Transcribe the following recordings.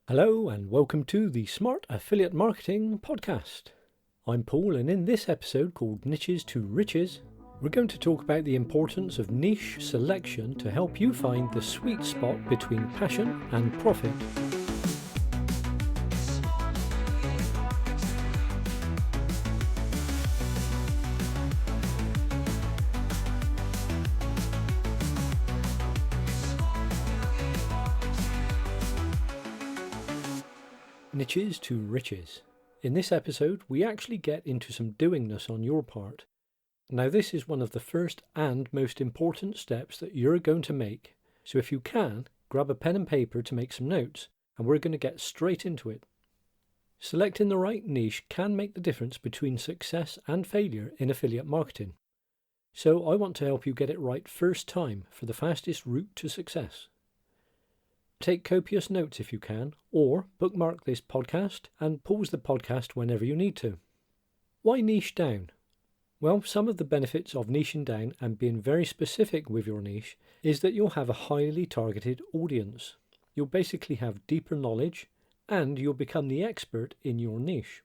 Hello and welcome to the Smart Affiliate Marketing Podcast. I'm Paul, and in this episode called Niches to Riches, we're going to talk about the importance of niche selection to help you find the sweet spot between passion and profit. Niches to riches. In this episode, we actually get into some doingness on your part. Now, this is one of the first and most important steps that you're going to make. So if you can, grab a pen and paper to make some notes, and we're going to get straight into it. Selecting the right niche can make the difference between success and failure in affiliate marketing. So I want to help you get it right first time for the fastest route to success. Take copious notes if you can, or bookmark this podcast and pause the podcast whenever you need to. Why niche down? Well, some of the benefits of niching down and being very specific with your niche is that you'll have a highly targeted audience. You'll basically have deeper knowledge and you'll become the expert in your niche.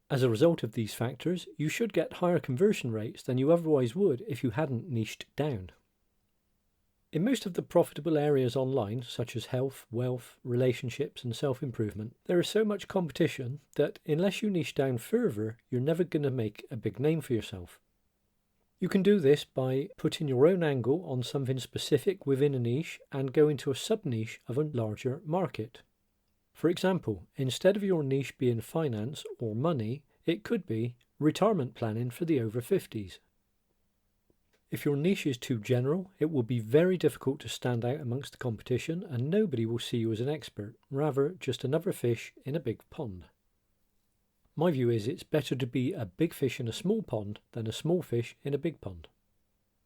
As a result of these factors, you should get higher conversion rates than you otherwise would if you hadn't niched down. In most of the profitable areas online, such as health, wealth, relationships and self-improvement, there is so much competition that unless you niche down further, you're never going to make a big name for yourself. You can do this by putting your own angle on something specific within a niche and go into a sub-niche of a larger market. For example, instead of your niche being finance or money, it could be retirement planning for the over 50s. If your niche is too general, it will be very difficult to stand out amongst the competition and nobody will see you as an expert, rather just another fish in a big pond. My view is it's better to be a big fish in a small pond than a small fish in a big pond.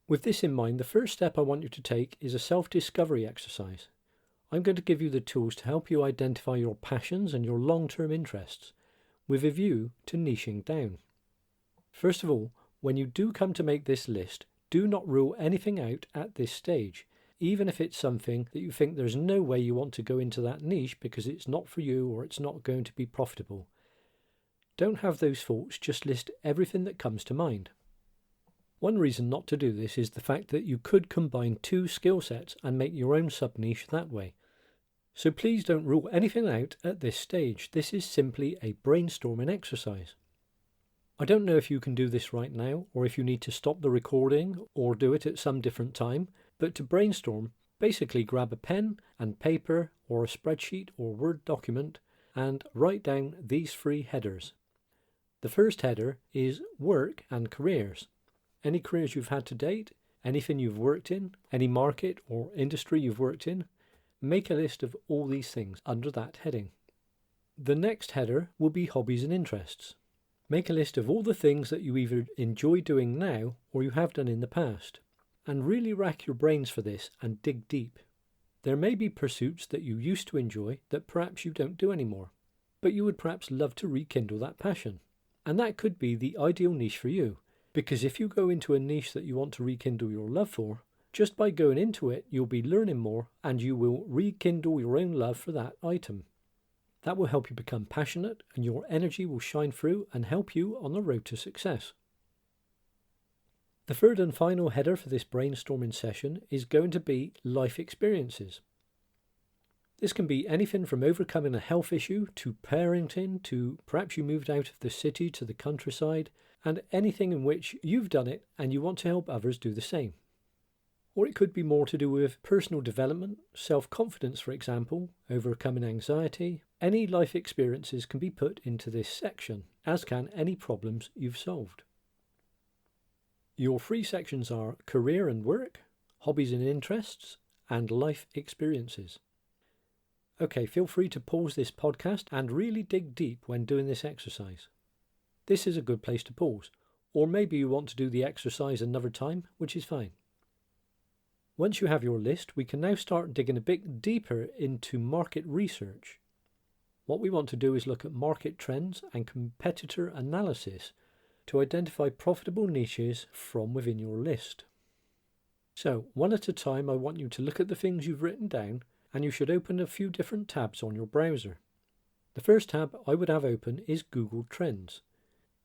With this in mind, the first step I want you to take is a self-discovery exercise. I'm going to give you the tools to help you identify your passions and your long-term interests, with a view to niching down. First of all, when you do come to make this list, do not rule anything out at this stage, even if it's something that you think there's no way you want to go into that niche because it's not for you or it's not going to be profitable. Don't have those thoughts, just list everything that comes to mind. One reason not to do this is the fact that you could combine two skill sets and make your own sub-niche that way. So please don't rule anything out at this stage. This is simply a brainstorming exercise. I don't know if you can do this right now or if you need to stop the recording or do it at some different time, but to brainstorm, basically grab a pen and paper or a spreadsheet or Word document and write down these three headers. The first header is work and careers. Any careers you've had to date, anything you've worked in, any market or industry you've worked in, make a list of all these things under that heading. The next header will be hobbies and interests. Make a list of all the things that you either enjoy doing now or you have done in the past, and really rack your brains for this and dig deep. There may be pursuits that you used to enjoy that perhaps you don't do anymore, but you would perhaps love to rekindle that passion. And that could be the ideal niche for you, because if you go into a niche that you want to rekindle your love for, just by going into it, you'll be learning more and you will rekindle your own love for that item. That will help you become passionate and your energy will shine through and help you on the road to success. The third and final header for this brainstorming session is going to be life experiences. This can be anything from overcoming a health issue to parenting to perhaps you moved out of the city to the countryside and anything in which you've done it and you want to help others do the same. Or it could be more to do with personal development, self-confidence for example, overcoming anxiety. Any life experiences can be put into this section, as can any problems you've solved. Your three sections are career and work, hobbies and interests, and life experiences. Okay, feel free to pause this podcast and really dig deep when doing this exercise. This is a good place to pause, or maybe you want to do the exercise another time, which is fine. Once you have your list, we can now start digging a bit deeper into market research. What we want to do is look at market trends and competitor analysis to identify profitable niches from within your list. So, one at a time, I want you to look at the things you've written down and you should open a few different tabs on your browser. The first tab I would have open is Google Trends.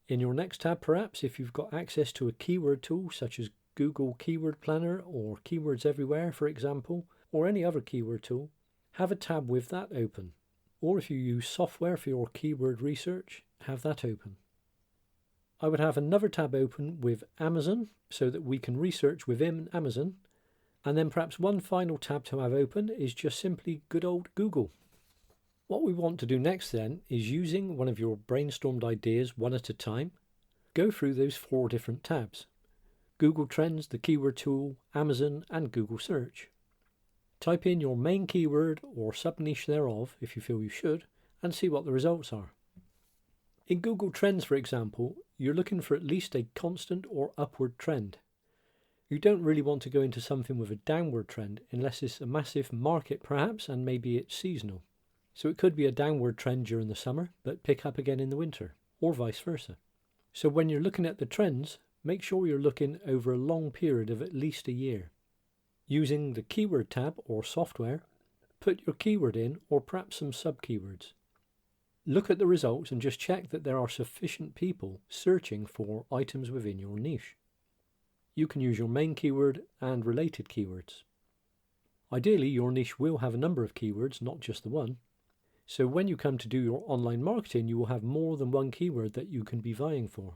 In your next tab, perhaps, if you've got access to a keyword tool such as Google Keyword Planner or Keywords Everywhere, for example, or any other keyword tool, have a tab with that open. Or if you use software for your keyword research, have that open. I would have another tab open with Amazon so that we can research within Amazon. And then perhaps one final tab to have open is just simply good old Google. What we want to do next then is, using one of your brainstormed ideas one at a time, go through those 4 different tabs: Google Trends, the keyword tool, Amazon, and Google Search. Type in your main keyword or sub-niche thereof if you feel you should, and see what the results are. In Google Trends, for example, you're looking for at least a constant or upward trend. You don't really want to go into something with a downward trend unless it's a massive market perhaps, and maybe it's seasonal. So it could be a downward trend during the summer, but pick up again in the winter, or vice versa. So when you're looking at the trends, make sure you're looking over a long period of at least a year. Using the keyword tab or software, put your keyword in or perhaps some sub-keywords. Look at the results and just check that there are sufficient people searching for items within your niche. You can use your main keyword and related keywords. Ideally, your niche will have a number of keywords, not just the one. So when you come to do your online marketing, you will have more than one keyword that you can be vying for.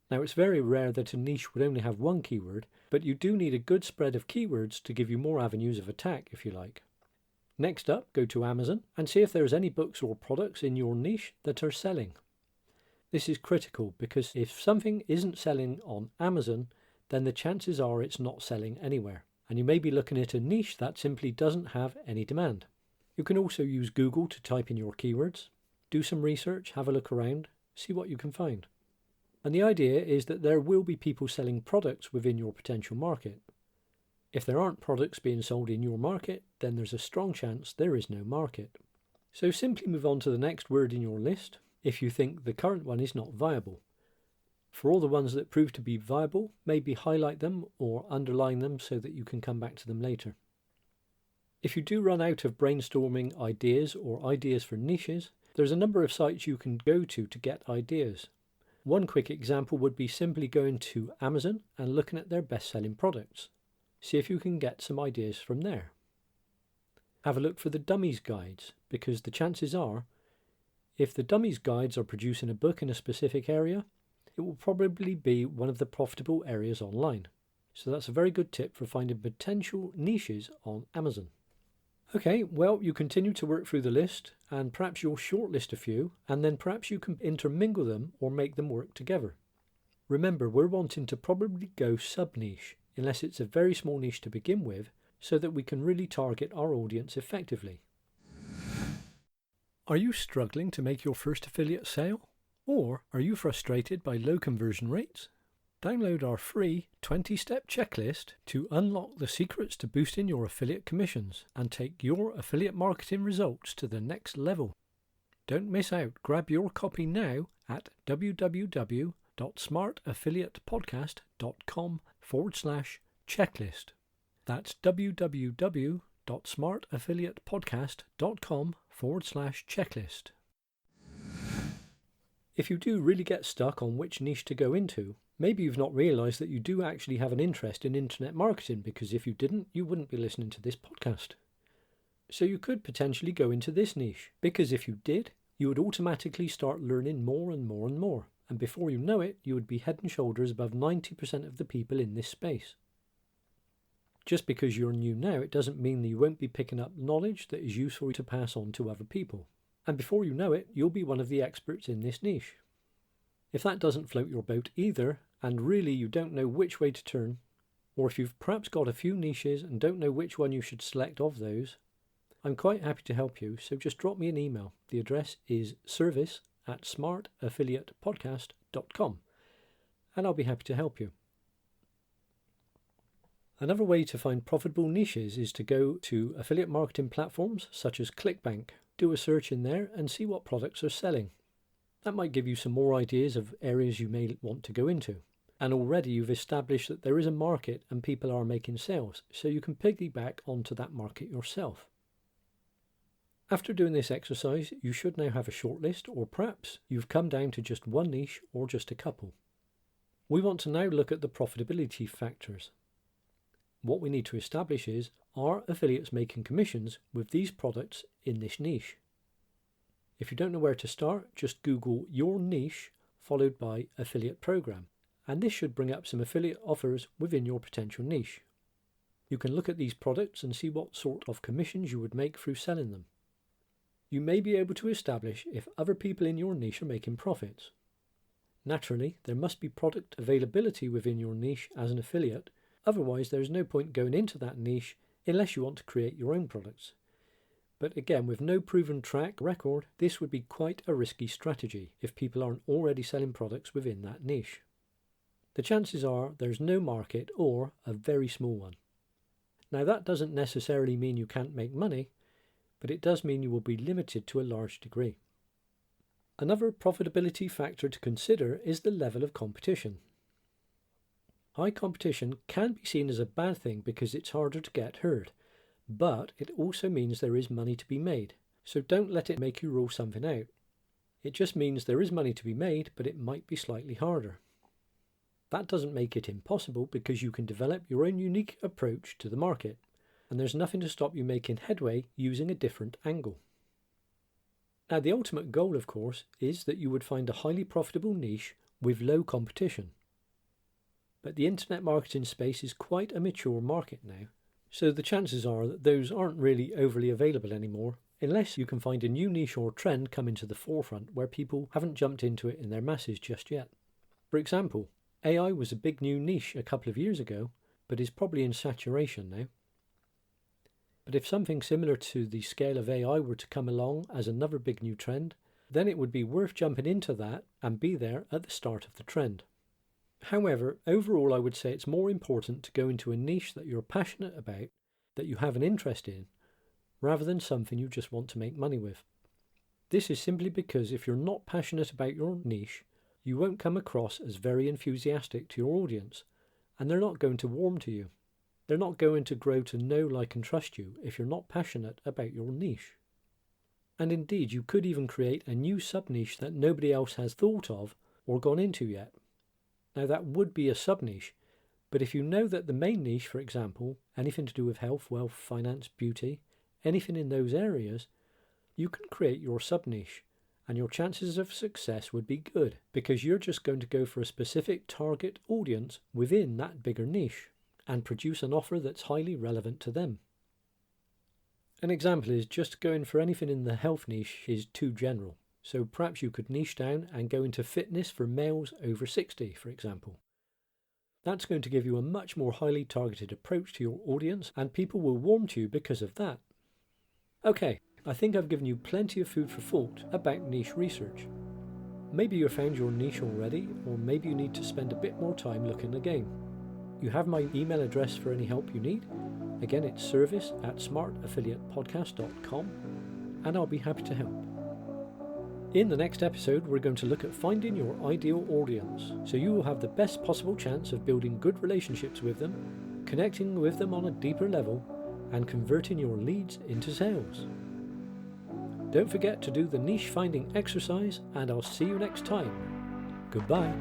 Now, it's very rare that a niche would only have one keyword, but you do need a good spread of keywords to give you more avenues of attack, if you like. Next up, go to Amazon and see if there's any books or products in your niche that are selling. This is critical because if something isn't selling on Amazon, then the chances are it's not selling anywhere. And you may be looking at a niche that simply doesn't have any demand. You can also use Google to type in your keywords, do some research, have a look around, see what you can find. And the idea is that there will be people selling products within your potential market. If there aren't products being sold in your market, then there's a strong chance there is no market. So simply move on to the next word in your list if you think the current one is not viable. For all the ones that prove to be viable, maybe highlight them or underline them so that you can come back to them later. If you do run out of brainstorming ideas or ideas for niches, there's a number of sites you can go to get ideas. One quick example would be simply going to Amazon and looking at their best-selling products. See if you can get some ideas from there. Have a look for the dummies guides, because the chances are, if the dummies guides are producing a book in a specific area, it will probably be one of the profitable areas online. So that's a very good tip for finding potential niches on Amazon. Okay, well, you continue to work through the list, and perhaps you'll shortlist a few, and then perhaps you can intermingle them or make them work together. Remember, we're wanting to probably go sub-niche, unless it's a very small niche to begin with, so that we can really target our audience effectively. Are you struggling to make your first affiliate sale? Or are you frustrated by low conversion rates? Download our free 20-step checklist to unlock the secrets to boosting your affiliate commissions and take your affiliate marketing results to the next level. Don't miss out. Grab your copy now at www.smartaffiliatepodcast.com/checklist. That's www.smartaffiliatepodcast.com/checklist. If you do really get stuck on which niche to go into, maybe you've not realised that you do actually have an interest in internet marketing, because if you didn't, you wouldn't be listening to this podcast. So you could potentially go into this niche, because if you did, you would automatically start learning more and more and more, and before you know it, you would be head and shoulders above 90% of the people in this space. Just because you're new now, it doesn't mean that you won't be picking up knowledge that is useful to pass on to other people. And before you know it, you'll be one of the experts in this niche. If that doesn't float your boat either, and really you don't know which way to turn, or if you've perhaps got a few niches and don't know which one you should select of those, I'm quite happy to help you, so just drop me an email. The address is service@smartaffiliatepodcast.com, and I'll be happy to help you. Another way to find profitable niches is to go to affiliate marketing platforms such as ClickBank. Do a search in there and see what products are selling. That might give you some more ideas of areas you may want to go into. And already you've established that there is a market and people are making sales, so you can piggyback onto that market yourself. After doing this exercise, you should now have a shortlist, or perhaps you've come down to just one niche or just a couple. We want to now look at the profitability factors. What we need to establish is, are affiliates making commissions with these products in this niche? If you don't know where to start, just Google your niche followed by affiliate program, and this should bring up some affiliate offers within your potential niche. You can look at these products and see what sort of commissions you would make through selling them. You may be able to establish if other people in your niche are making profits. Naturally, there must be product availability within your niche as an affiliate, otherwise there is no point going into that niche unless you want to create your own products. But again, with no proven track record, this would be quite a risky strategy if people aren't already selling products within that niche. The chances are there's no market or a very small one. Now that doesn't necessarily mean you can't make money, but it does mean you will be limited to a large degree. Another profitability factor to consider is the level of competition. High competition can be seen as a bad thing because it's harder to get heard, but it also means there is money to be made, so don't let it make you rule something out. It just means there is money to be made, but it might be slightly harder. That doesn't make it impossible because you can develop your own unique approach to the market, and there's nothing to stop you making headway using a different angle. Now, the ultimate goal, of course, is that you would find a highly profitable niche with low competition. But the internet marketing space is quite a mature market now, so the chances are that those aren't really overly available anymore, unless you can find a new niche or trend come into the forefront where people haven't jumped into it in their masses just yet. For example, AI was a big new niche a couple of years ago, but is probably in saturation now. But if something similar to the scale of AI were to come along as another big new trend, then it would be worth jumping into that and be there at the start of the trend. However, overall I would say it's more important to go into a niche that you're passionate about, that you have an interest in, rather than something you just want to make money with. This is simply because if you're not passionate about your niche, you won't come across as very enthusiastic to your audience, and they're not going to warm to you. They're not going to grow to know, like and trust you if you're not passionate about your niche. And indeed, you could even create a new sub-niche that nobody else has thought of or gone into yet. Now that would be a sub-niche, but if you know that the main niche, for example, anything to do with health, wealth, finance, beauty, anything in those areas, you can create your sub-niche, and your chances of success would be good because you're just going to go for a specific target audience within that bigger niche and produce an offer that's highly relevant to them. An example is just going for anything in the health niche is too general, so perhaps you could niche down and go into fitness for males over 60, for example. That's going to give you a much more highly targeted approach to your audience, and people will warm to you because of that. Okay, I think I've given you plenty of food for thought about niche research. Maybe you've found your niche already, or maybe you need to spend a bit more time looking again. You have my email address for any help you need. Again, it's service@smartaffiliatepodcast.com, and I'll be happy to help. In the next episode, we're going to look at finding your ideal audience, so you will have the best possible chance of building good relationships with them, connecting with them on a deeper level, and converting your leads into sales. Don't forget to do the niche finding exercise, and I'll see you next time. Goodbye.